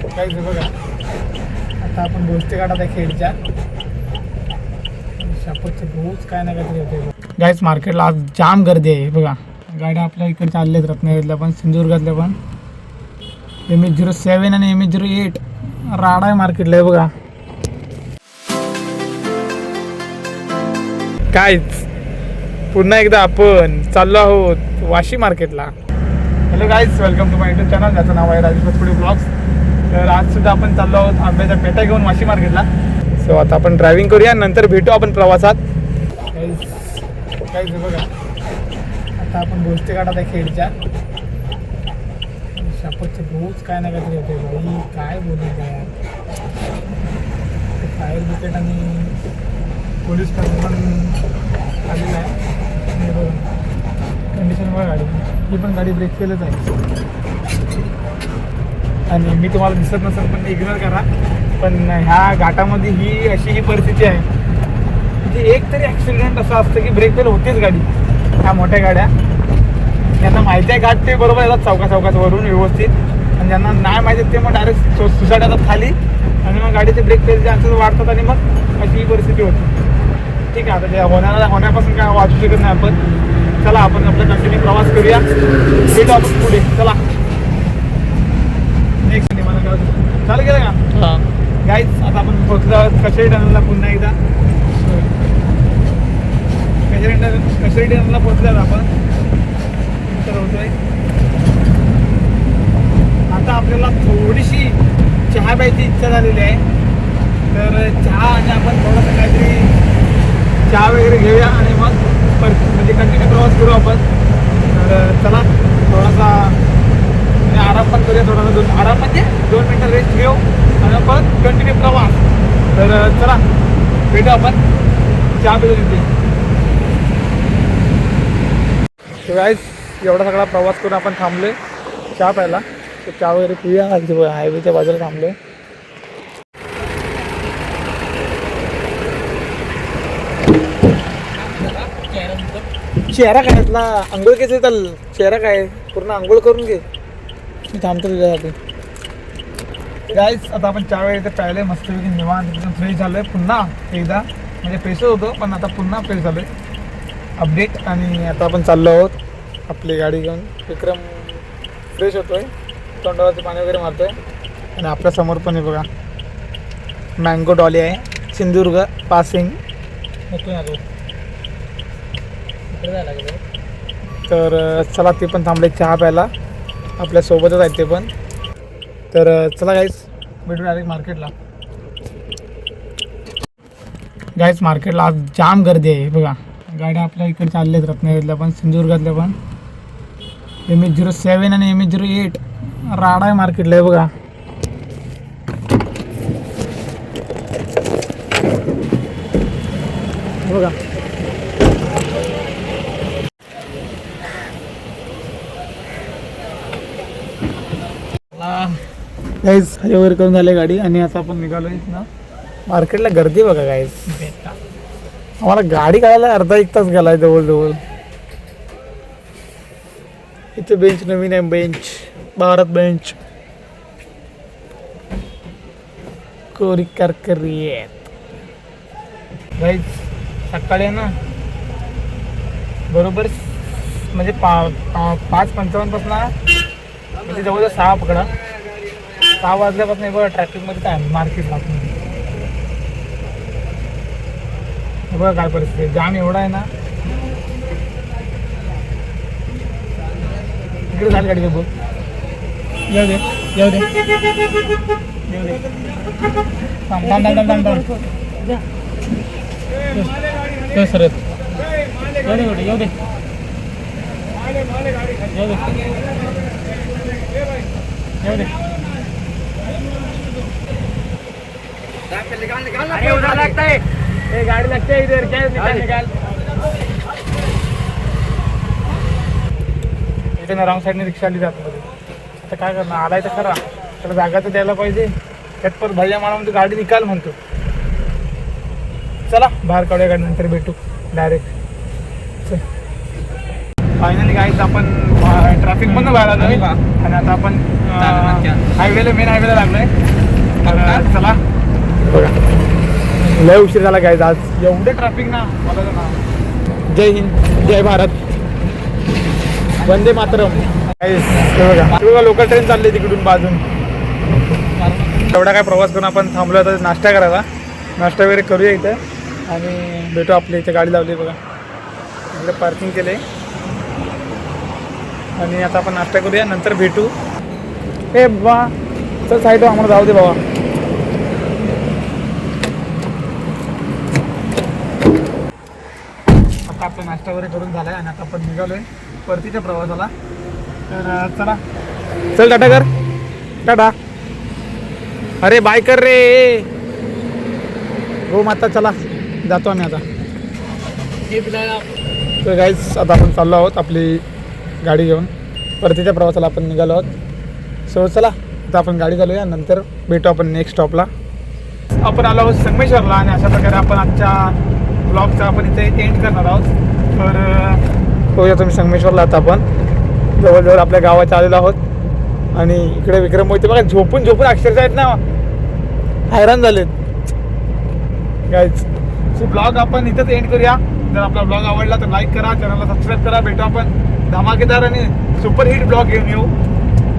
काहीच बघा, आता आपण गोष्टी काढत आहे खेडच्या शापतचं रोज काय ना काहीतरी होते गाईच. मार्केटला आज जाम गर्दी आहे बघा. गाड्या आपल्या इकडे चालल्या आहेत, रत्नागिरीतल्या पण सिंधुदुर्गातल्या पण. MH-07 आणि MH-08 राडा आहे मार्केटला आहे बघा. काहीच पुन्हा एकदा आपण चाललो आहोत वाशी मार्केटला. Hello guys, welcome to my YouTube channel, ज्याचं नाव आहे राजेश पचपुडी ब्लॉग्स. तर आज सुद्धा आपण चाललो आहोत आंब्याच्या पेट्या घेऊन वाशी मार्केटला. सो आता आपण ड्रायव्हिंग करूया, नंतर भेटू आपण प्रवासात. काहीच बघा, आता आपण गोष्टी काढत आहे खेडच्या शापतचं रोज काय ना काहीतरी होते भाई. काय बोलू काय फायर ब्रिगेड आणि पोलीस स्टेशन पण आलेलं आहे बघा. कंडिशन बघा गाडी, ही पण गाडी ब्रेक फेलच आहे. आणि मी तुम्हाला दिसत नसेल पण इग्नोर करा, पण ह्या घाटामध्ये ही परिस्थिती आहे. म्हणजे एक तरी ॲक्सिडेंट असं असतं की ब्रेक फेल होतेच गाडी. ह्या मोठ्या गाड्या ज्यांना माहिती आहे घाट ते बरोबर येतात चौकात वरून व्यवस्थित, आणि ज्यांना नाही माहिती ते मग डायरेक्ट सुसाट येतात खाली, आणि मग गाडीचे ब्रेक फेलचे चान्सेस वाढतात आणि मग अशी ही परिस्थिती होती. ठीक आहे, आता ते होण्यापासून काय वाचू शकत नाही आपण. चला आपण आपला कंटिन्यू प्रवास करूया, भेटू आपण पुढे. चला नेक्स्ट मला काय चालू केलं का गाईज. आता आपण पोहोचलो आहोत कशेरी टनलला पुन्हा एकदा. कशेरी टनलला पोहोचल्यावर आपण तर होतोय. आता आपल्याला थोडीशी चहा प्यायची इच्छा झालेली आहे, तर चहा आणि आपण थोडंसं काहीतरी चहा वगैरे घेऊया आणि मग म्हणजे कंटिन्यू प्रवास करू आपण. तर चला थोडासा आराम पण करूया, थोडासा आराम म्हणजे 2 मिनटं रेस्ट घेऊ आणि परत कंटिन्यू प्रवास. तर चला भेटू आपण चहा पिऊन येते. गाईज एवढा सगळा प्रवास करून आपण थांबलोय चहा प्यायला. तर चहा वगैरे पिऊया, हायवेच्या बाजूला थांबलोय. चेहरा काय ना आंघोळ केस तर चेहरा काय पूर्ण आंघोळ करून घे. मी थांबतो तुझ्यासाठी. गाईज आता आपण चहा वगैरे प्यायले मस्तपैकी निवांत एकदम फ्रेश झालोय पुन्हा एकदा. म्हणजे फ्रेशच होतो पण आता पुन्हा फ्रेश झालोय. अपडेट. आणि आता आपण चाललो आहोत आपली गाडी घेऊन. विक्रम फ्रेश होतोय, तोंडावरती पाणी वगैरे मारतोय. आणि आपल्यासमोर पण आहे बघा मँगो डॉली आहे, सिंधुदुर्ग पासिंग. तर चला ते पण थांबले चहा प्यायला, आपल्यासोबतच आहेत ते पण. तर चला गाईज भेटू डायरेक्ट मार्केटला. गाईज मार्केटला आज जाम गर्दी आहे बघा. गाड्या आपल्या इकडे चालल्या आहेत, रत्नागिरीतल्या पण सिंधुदुर्गातल्या पण. MH-07 आणि MH-08 राडा आहे मार्केटला आहे बघा. बघा गाईज हाय वगैरे करून झाले गाडी, आणि आता आपण निघालोय ना मार्केटला. गर्दी बघा गाईज, आम्हाला गाडी काढायला अर्धा 1 तास गेलाय जवळ. इथे बेंच नवीन आहे, बेंच भारत बेंच कोरी करकरीत. गाईज सकाळी आहे ना बरोबर म्हणजे 5:55 पासून म्हणजे जवळजवळ 6 पकडा. 6 वाजल्यापासून बघा ट्रॅफिकमध्ये काय मार्केटला. बघा काय परिस्थिती, जाम एवढा आहे ना. इकडे झाली गाडी बघ. येऊ दे येऊ दे येऊ दे. सरत येऊ दे येऊ दे येऊ दे येऊ दे. गाड़ी लगते है इधर, क्या निकाल. इथे ना रॉंग साईडने रिक्षा आली जात मध्ये. आता काय करणार, आलाय तर खरा, त्याला जागा तर द्यायला पाहिजे. त्यात पर भैया मला म्हणतो गाडी निकाल म्हणतो. चला बाहेर काढूया गाडी, नंतर भेटू डायरेक्ट. फायनली गाईज आपण ट्रॅफिक मधून बाहेर आलोय आणि आता आपण हायवेला मेन हायवेला लागलोय. तर चला बघा लय उशीर झाला गाईज आज एवढे ट्रॅफिक ना मला ना. जय हिंद जय भारत वंदे मातरम. बघा लोकल ट्रेन चालली तिकडून बाजून. एवढा काय प्रवास करून आपण थांबलो तर नाश्ता करायला. नाश्ता वगैरे करूया इथं आणि भेटू. आपल्या इथे गाडी लावली बघा इकडे पार्किंग केले आणि आता आपण नाश्ता करूया नंतर भेटू. हे बाबा चल साईड आम्हाला जाऊ दे बाबा. आता आपला नाश्ता वगैरे करून झाला आहे आणि आता आपण निघालोय परतीच्या प्रवासाला. तर चला चल टाटा कर टाटा. अरे बाय कर रे हो माता. चला जातो आम्ही आता. तर गाईज आता आपण चाललो आहोत आपली गाडी घेऊन परतीच्या प्रवासाला आपण निघालो आहोत. सो चला आता आपण गाडी चालूया नंतर भेटू आपण नेक्स्ट स्टॉपला. आपण आलो आहोत संगमेश्वरला आणि अशा प्रकारे आपण आजच्या ब्लॉगचा आपण इथे एंड करणार आहोत. तर होऊया तुम्ही संगमेश्वरला. आता आपण जवळजवळ आपल्या गावाच्या आलेलो आहोत आणि इकडे विक्रम मोहिते बघा झोपून झोपून अक्षरशः आहेत ना हैराण झालेत गाईज. सो ब्लॉग आपण इथंच एंड करूया. जर आपला ब्लॉग आवडला तर लाईक करा, चॅनलला सबस्क्राईब करा. भेटू आपण धमाकेदार आणि सुपरहिट ब्लॉग घेऊन येऊ.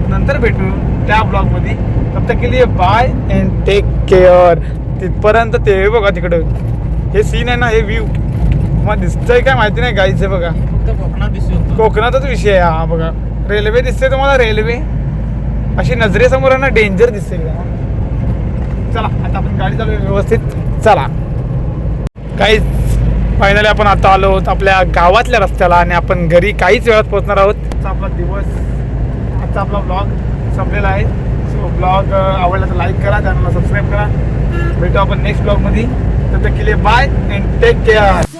नंतर भेटू त्या ब्लॉगमध्ये. तब तक के लिए बाय अँड टेक केअर. तिथपर्यंत ते बघा तिकडं हे सीन आहे ना हे व्ह्यू मग दिसतंय काय माहिती नाही गाईच. हे बघा कोकणात दिसतो. कोकणातच विषय आहे हा. बघा रेल्वे दिसते तुम्हाला. रेल्वे अशी नजरेसमोर आहे ना डेंजर दिसते एकदम. चला आता आपण गाडी चालू व्यवस्थित. चला काहीच फायनली आपण आता आलो आहोत आपल्या गावातल्या रस्त्याला आणि आपण घरी काहीच वेळात पोहोचणार आहोत. आजचा आपला दिवस आजचा आपला ब्लॉग संपलेला आहे. सो ब्लॉग आवडला तर लाईक करा, चॅनलला सबस्क्राईब करा. भेटू आपण नेक्स्ट ब्लॉगमध्ये. तब तक के लिए बाय अँड टेक केअर.